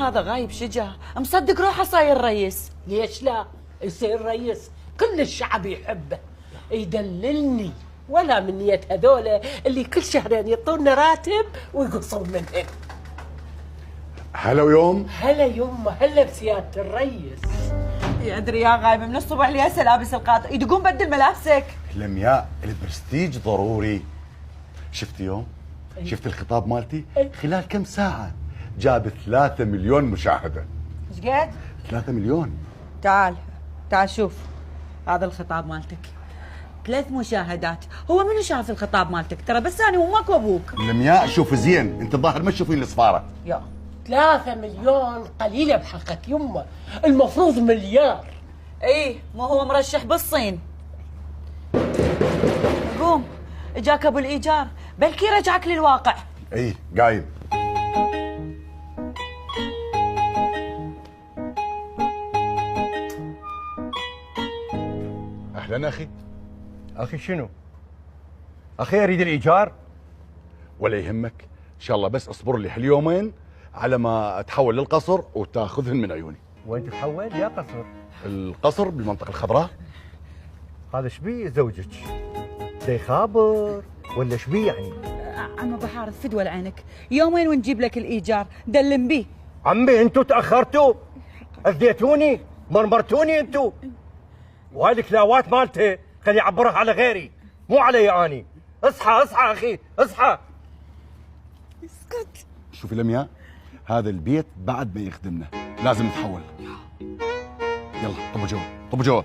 هذا غايب شجع مصدق روحه صاير رئيس. ليش لا يصير رئيس؟ كل الشعب يحبه، يدللني ولا من نية هذول اللي كل شهرين يعطونا راتب ويقصون منهن. هلا ويوم. هلا يمه، هلا بسيادة الرئيس. يدري يا غايب من الصبح لي هسه لابس القاطع، يدقون بدل ملابسك. لمياء البرستيج ضروري. شفت يوم؟ شفت الخطاب مالتي؟ خلال كم ساعة جاب 3 مليون مشاهدة. ايش قد؟ 3 مليون. تعال شوف هذا الخطاب مالتك، 3 مشاهدات. هو منو شاف الخطاب مالتك؟ ترى بس انا وماكو ابوك. لمياء شوف زين، انت الظاهر ما تشوفين الصفارة. يا 3 مليون قليلة بحقك يمه، المفروض مليار. ايه ما هو مرشح بالصين. قوم، اجاك ابو الايجار، بلكي رجعك للواقع. اي قايم. اهلا اخي. اخي شنو؟ اخي اريد الايجار. ولا يهمك، ان شاء الله بس اصبر لي هاليومين على ما اتحول للقصر وتاخذهن من عيوني. وين تتحول يا قصر؟ القصر بالمنطقة الخضراء. هذا شبيه زوجك؟ دا يخابر ولا شبيه يعني؟ عم ابو حارث فدوى لعينك، يومين ونجيب لك الايجار، دلم بيه. عمي انتوا تاخرتوا، اذيتوني، مرمرتوني انتوا. وهاي الكلاوات مالته خلي يعبرها على غيري مو علي اني. اصحى اصحى اخي اصحى. اسكت. شوفي لمياء، هذا البيت بعد ما يخدمنا لازم نتحول. يلا طبوا جوا طبوا جوا.